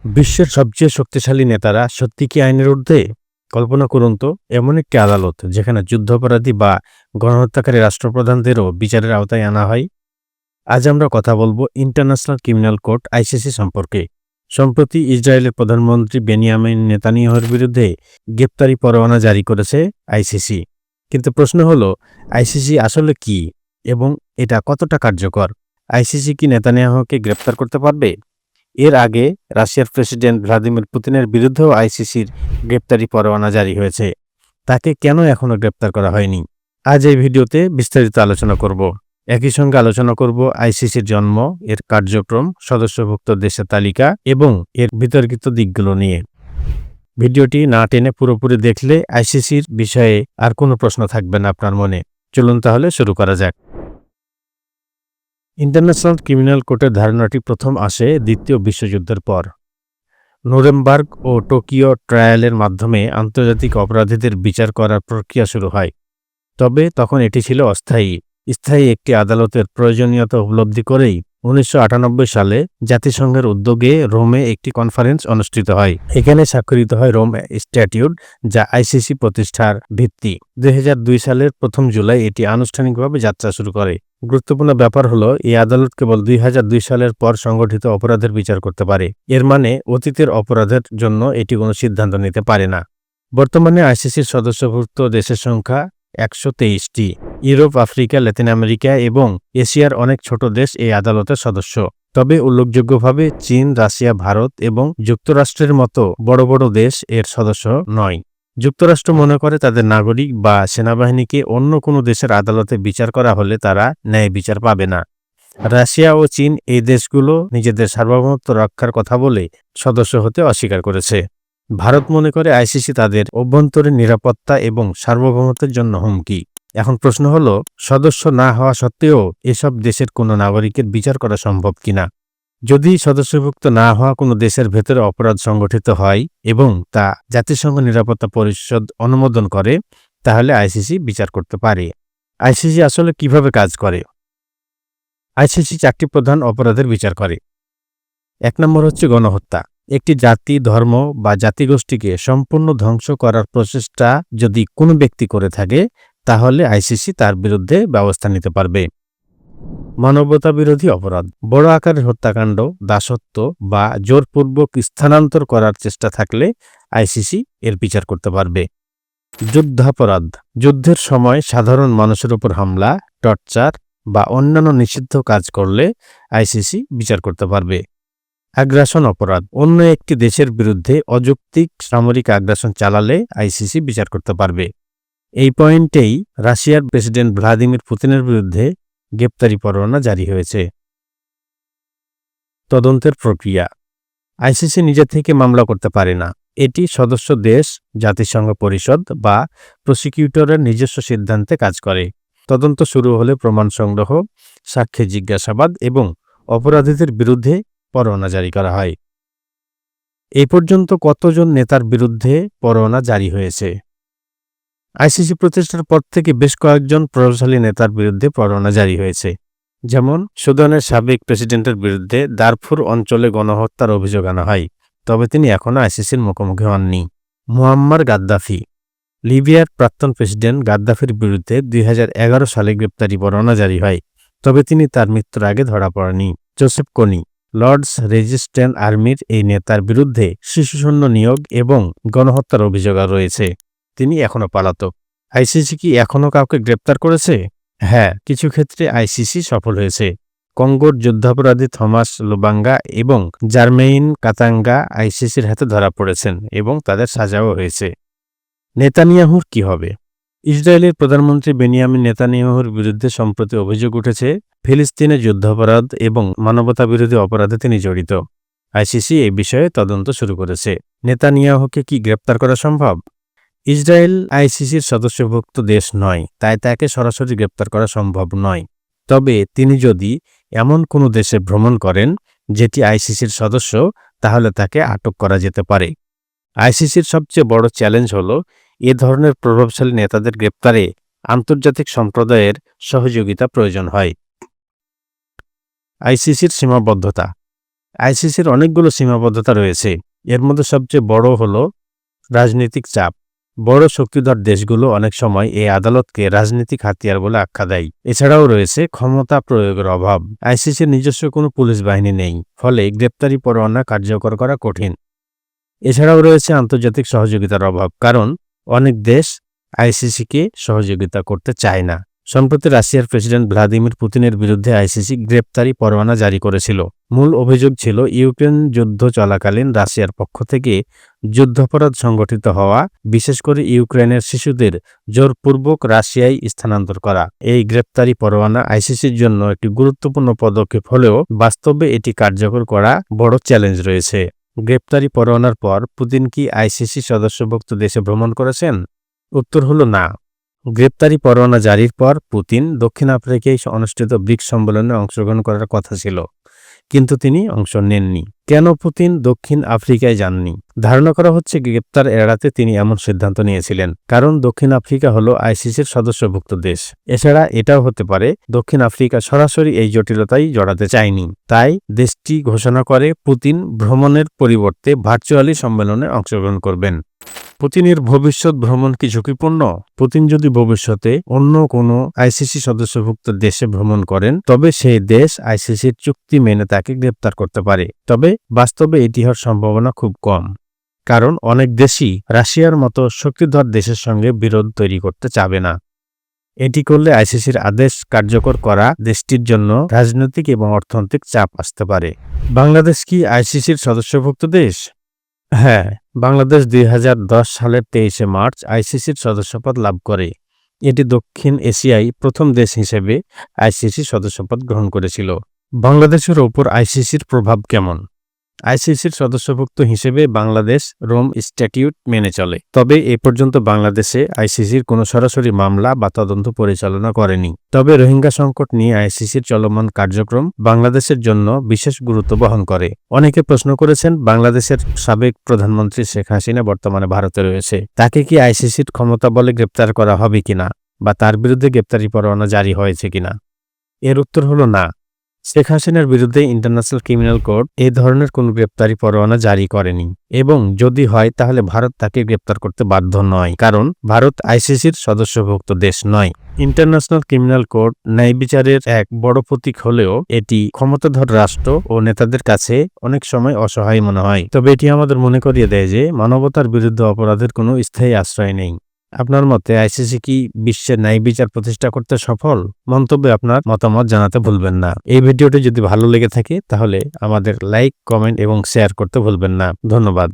বিশ্বের সবচেয়ে শক্তিশালী নেতারা সত্যি কি আইনের ঊর্ধ্বে? কল্পনা করুন তো, এমন একটি আদালত যেখানে যুদ্ধাপরাধী বা গণহত্যাকারী রাষ্ট্রপ্রধানদেরও বিচারের আওতায় আনা হয়। আজ আমরা কথা বলবো ইন্টারন্যাশনাল ক্রিমিনাল কোর্ট আইসিসি সম্পর্কে। সম্প্রতি ইসরায়েলের প্রধানমন্ত্রী বেনিয়ামিন নেতানিয়াহুর বিরুদ্ধে গ্রেপ্তারি পরোয়ানা জারি করেছে আইসিসি। কিন্তু প্রশ্ন হলো, আইসিসি আসলে কি এবং এটা কতটা কার্যকর? আইসিসি কি নেতানিয়াহুকে গ্রেপ্তার করতে পারবে? এর আগে রাশিয়ার প্রেসিডেন্ট ভ্লাদিমির পুতিনের বিরুদ্ধেও আইসিসির গ্রেপ্তারি পরোয়ানা জারি হয়েছে। তাকে কেন এখনও গ্রেপ্তার করা হয়নি? আজ এই ভিডিওতে বিস্তারিত আলোচনা করব। একই সঙ্গে আলোচনা করব আইসিসির জন্ম, এর কার্যক্রম, সদস্যভুক্ত দেশের তালিকা এবং এর বিতর্কিত দিকগুলো নিয়ে। ভিডিওটি না টেনে পুরোপুরি দেখলে আইসিসির বিষয়ে আর কোনো প্রশ্ন থাকবে না আপনার মনে। চলুন তাহলে শুরু করা যাক। ইন্টারন্যাশনাল ক্রিমিনাল কোর্টের ধারণাটি প্রথম আসে দ্বিতীয় বিশ্বযুদ্ধের পর। নুরেমবার্গ ও টোকিও ট্রায়ালের মাধ্যমে আন্তর্জাতিক অপরাধীদের বিচার করার প্রক্রিয়া শুরু হয়। তবে তখন এটি ছিল অস্থায়ী। স্থায়ী একটি আদালতের প্রয়োজনীয়তা উপলব্ধি করেই 1998 সালে জাতিসংঘের উদ্যোগে রোমে একটি কনফারেন্স অনুষ্ঠিত হয়। এখানে স্বাক্ষরিত হয় রোম স্ট্যাটিউট, যা আইসিসি প্রতিষ্ঠার ভিত্তি। 2002 সালের 1 জুলাই এটি আনুষ্ঠানিকভাবে যাত্রা শুরু করে। গুরুত্বপূর্ণ ব্যাপার হলো, এই আদালত কেবল 2002 সালের পর সংগঠিত অপরাধের বিচার করতে পারে। এর মানে অতীতের অপরাধের জন্য এটি কোনো সিদ্ধান্ত নিতে পারে না। বর্তমানে আইসিসির সদস্যভুক্ত দেশের সংখ্যা 123টি। ইউরোপ, আফ্রিকা, লাতিন আমেরিকা এবং এশিয়ার অনেক ছোট দেশ এই আদালতের সদস্য। তবে উল্লেখযোগ্যভাবে চীন, রাশিয়া, ভারত এবং যুক্তরাষ্ট্রের মতো বড় বড় দেশ এর সদস্য নয়। যুক্তরাষ্ট্র মনে করে তাদের নাগরিক বা সেনাবাহিনীকে অন্য কোনো দেশের আদালতে বিচার করা হলে তারা ন্যায় বিচার পাবে না। রাশিয়া ও চীন এই দেশগুলো নিজেদের সার্বভৌমত্ব রক্ষার কথা বলে সদস্য হতে অস্বীকার করেছে। ভারত মনে করে আইসিসি তাদের অভ্যন্তরীণ নিরাপত্তা এবং সার্বভৌমত্বের জন্য হুমকি। এখন প্রশ্ন হলো, সদস্য না হওয়া সত্ত্বেও এসব দেশের কোনো নাগরিকের বিচার করা সম্ভব কিনা? যদি সদস্যভুক্ত না হওয়া কোনো দেশের ভেতরে অপরাধ সংগঠিত হয় এবং তা জাতিসংঘ নিরাপত্তা পরিষদ অনুমোদন করে, তাহলে আইসিসি বিচার করতে পারে। আইসিসি আসলে কিভাবে কাজ করে? আইসিসি 4টি প্রধান অপরাধের বিচার করে। 1 নম্বর হচ্ছে গণহত্যা। একটি জাতি, ধর্ম বা জাতিগোষ্ঠীকে সম্পূর্ণ ধ্বংস করার প্রচেষ্টা যদি কোনো ব্যক্তি করে থাকে, তাহলে আইসিসি তার বিরুদ্ধে ব্যবস্থা নিতে পারবে। মানবতাবিরোধী অপরাধ। বড় আকারের হত্যাকাণ্ড, দাসত্ব বা জোরপূর্বক স্থানান্তর করার চেষ্টা থাকলে আইসিসি এর বিচার করতে পারবে। যুদ্ধাপরাধ। যুদ্ধের সময় সাধারণ মানুষের উপর হামলা, টর্চার বা অন্যান্য নিষিদ্ধ কাজ করলে আইসিসি বিচার করতে পারবে। আগ্রাসন অপরাধ। অন্য একটি দেশের বিরুদ্ধে অযৌক্তিক সামরিক আগ্রাসন চালালে আইসিসি বিচার করতে পারবে। এই পয়েন্টেই রাশিয়ার প্রেসিডেন্ট ভ্লাদিমির পুতিনের বিরুদ্ধে গ্রেপ্তারি পরোয়ানা জারি হয়েছে। তদন্তের প্রক্রিয়া। আইসিসি নিজে থেকে মামলা করতে পারে না। এটি সদস্য দেশ, জাতিসংঘ পরিষদ বা প্রসিকিউটরের নিজস্ব সিদ্ধান্তে কাজ করে। তদন্ত শুরু হলে প্রমাণ সংগ্রহ, সাক্ষ্য জিজ্ঞাসাবাদ এবং অপরাধীদের বিরুদ্ধে পরোয়ানা জারি করা হয়। এই পর্যন্ত কতজন নেতার বিরুদ্ধে পরোয়ানা জারি হয়েছে? আইসিসি প্রতিষ্ঠার পর থেকে বেশ কয়েকজন প্রভাবশালী নেতার বিরুদ্ধে পরোয়ানা জারি হয়েছে। যেমন সুদানের সাবেক প্রেসিডেন্টের বিরুদ্ধে দারফুর অঞ্চলে গণহত্যার অভিযোগ আনা হয়, তবে তিনি এখনও আইসিসির মুখোমুখি হননি। Muammar Gaddafi. লিবিয়ার প্রাক্তন প্রেসিডেন্ট গাদ্দাফির বিরুদ্ধে 2011 সালে গ্রেপ্তারি পরোয়ানা জারি হয়, তবে তিনি তার মৃত্যুর আগে ধরা পড়েনি। জোসেফ কোনি। লর্ডস রেজিস্ট্যান্স আর্মির এই নেতার বিরুদ্ধে শিশুশূন্য নিয়োগ এবং গণহত্যার অভিযোগ রয়েছে। তিনি এখনও পলাতক। আইসিসি কি এখনও কাউকে গ্রেপ্তার করেছে? হ্যাঁ, কিছু ক্ষেত্রে আইসিসি সফল হয়েছে। কঙ্গোর যুদ্ধাপরাধী থমাস লুবাঙ্গা এবং জার্মেইন কাতাঙ্গা আইসিসির হাতে ধরা পড়েছেন এবং তাদের সাজাও হয়েছে। নেতানিয়াহুর কি হবে? ইসরায়েলের প্রধানমন্ত্রী বেনিয়ামিন নেতানিয়াহুর বিরুদ্ধে সম্প্রতি অভিযোগ উঠেছে ফিলিস্তিনে যুদ্ধাপরাধ এবং মানবতাবিরোধী অপরাধে তিনি জড়িত। আইসিসি এই বিষয়ে তদন্ত শুরু করেছে। নেতানিয়াহুকে কি গ্রেপ্তার করা সম্ভব? ইসরায়েল আইসিসির সদস্যভুক্ত দেশ নয়, তাই তাকে সরাসরি গ্রেপ্তার করা সম্ভব নয়। তবে তিনি যদি এমন কোনো দেশে ভ্রমণ করেন যেটি আইসিসির সদস্য, তাহলে তাকে আটক করা যেতে পারে। আইসিসির সবচেয়ে বড় চ্যালেঞ্জ হলো, এ ধরনের প্রভাবশালী নেতাদের গ্রেপ্তারে আন্তর্জাতিক সম্প্রদায়ের সহযোগিতা প্রয়োজন হয়। আইসিসির সীমাবদ্ধতা। আইসিসির অনেকগুলো সীমাবদ্ধতা রয়েছে। এর মধ্যে সবচেয়ে বড় হলো রাজনৈতিক চাপ। বড় শক্তিধর দেশগুলো অনেক সময় এই আদালতকে রাজনৈতিক হাতিয়ার বলে আখ্যা দেয়। এছাড়াও রয়েছে ক্ষমতা প্রয়োগের অভাব। আইসিসির নিজস্ব কোনো পুলিশ বাহিনী নেই, ফলে গ্রেপ্তারি পরোয়ানা কার্যকর করা কঠিন। এছাড়াও রয়েছে আন্তর্জাতিক সহযোগিতার অভাব, কারণ অনেক দেশ আইসিসিকে সহযোগিতা করতে চায় না। সম্প্রতি রাশিয়ার প্রেসিডেন্ট ভ্লাদিমির পুতিনের বিরুদ্ধে আইসিসি গ্রেপ্তারি পরোয়ানা জারি করেছিল। মূল অভিযোগ ছিল ইউক্রেন যুদ্ধ চলাকালীন রাশিয়ার পক্ষ থেকে যুদ্ধাপরাধ সংগঠিত হওয়া, বিশেষ করে ইউক্রেনের শিশুদের জোরপূর্বক রাশিয়ায় স্থানান্তর করা। এই গ্রেপ্তারি পরোয়ানা আইসিসির জন্য একটি গুরুত্বপূর্ণ পদক্ষেপ হলেও বাস্তবে এটি কার্যকর করা বড় চ্যালেঞ্জ রয়েছে। গ্রেপ্তারি পরোয়ানার পর পুতিন কি আইসিসি সদস্যভুক্ত দেশে ভ্রমণ করেছেন? উত্তর হলো না। গ্রেপ্তারি পরোয়ানা জারির পর পুতিন দক্ষিণ আফ্রিকায় অনুষ্ঠিত ব্রিক্স সম্মেলনে অংশগ্রহণ করার কথা ছিল, কিন্তু তিনি অংশ নেননি। কেন পুতিন দক্ষিণ আফ্রিকায় যাননি? ধারণা করা হচ্ছে গ্রেপ্তার এড়াতে তিনি এমন সিদ্ধান্ত নিয়েছিলেন কারণ দক্ষিণ আফ্রিকা হলো আইসিসির সদস্যভুক্ত দেশ। এছাড়া এটাও হতে পারে দক্ষিণ আফ্রিকা সরাসরি এই জটিলতায় জড়াতে চায়নি। তাই দেশটি ঘোষণা করে পুতিন ভ্রমণের পরিবর্তে ভার্চুয়ালি সম্মেলনে অংশগ্রহণ করবেন। পুতিনের ভবিষ্যৎ ভ্রমণ কি ঝুঁকিপূর্ণ? পুতিন যদি ভবিষ্যতে অন্য কোনো আইসিসি সদস্যভুক্ত দেশে ভ্রমণ করেন, তবে সেই দেশ আইসিসির চুক্তি মেনে তাকে গ্রেপ্তার করতে পারে। তবে বাস্তবে এটি হওয়ার সম্ভাবনা খুব কম, কারণ অনেক দেশই রাশিয়ার মতো শক্তিধর দেশের সঙ্গে বিরোধ তৈরি করতে চাবে না। এটি করলে আইসিসির আদেশ কার্যকর করা দেশটির জন্য রাজনৈতিক এবং অর্থনৈতিক চাপ আসতে পারে। বাংলাদেশ কি আইসিসির সদস্যভুক্ত দেশ? হ্যাঁ, বাংলাদেশ 2010 সালের 23 মার্চ আইসিসির সদস্যপদ লাভ করে। এটি দক্ষিণ এশিয়ায় প্রথম দেশ হিসেবে আইসিসি সদস্যপদ গ্রহণ করেছিল। বাংলাদেশের ওপর আইসিসির প্রভাব কেমন? আইসিসির সদস্যভুক্ত হিসেবে বাংলাদেশ রোম স্ট্যাটিউট মেনে চলে, তবে এ পর্যন্ত বাংলাদেশে আইসিসির কোনো সরাসরি মামলা বা তদন্ত পরিচালনা করেনি। তবে রোহিঙ্গা সংকট নিয়ে আইসিসির চলমান কার্যক্রম বাংলাদেশের জন্য বিশেষ গুরুত্ব বহন করে। অনেকে প্রশ্ন করেছেন, বাংলাদেশের সাবেক প্রধানমন্ত্রী শেখ হাসিনা বর্তমানে ভারতে রয়েছে, তাকে কি আইসিসির ক্ষমতা বলে গ্রেপ্তার করা হবে কিনা, বা তার বিরুদ্ধে গ্রেপ্তারি পরোয়ানা জারি হয়েছে কিনা? এর উত্তর হলো না। শেখ হাসিনার বিরুদ্ধে ইন্টারন্যাশনাল ক্রিমিনাল কোর্ট এ ধরনের কোনো গ্রেপ্তারি পরোয়ানা জারি করেনি, এবং যদি হয় তাহলে ভারত তাকে গ্রেপ্তার করতে বাধ্য নয়, কারণ ভারত আইসিসির সদস্যভুক্ত দেশ নয়। ইন্টারন্যাশনাল ক্রিমিনাল কোর্ট ন্যায় বিচারের এক বড় প্রতীক হলেও এটি ক্ষমতাধর রাষ্ট্র ও নেতাদের কাছে অনেক সময় অসহায় মনে হয়। তবে এটি আমাদের মনে করিয়ে দেয় যে মানবতার বিরুদ্ধে অপরাধের কোনো স্থায়ী আশ্রয় নেই। আপনার মতে আইসিসি কি বিশ্বের ন্যায় বিচার প্রতিষ্ঠা করতে সফল? মন্তব্যে আপনার মতামত জানাতে ভুলবেন না। এই ভিডিওটি যদি ভালো লেগে থাকে তাহলে আমাদের লাইক, কমেন্ট এবং শেয়ার করতে ভুলবেন না। ধন্যবাদ।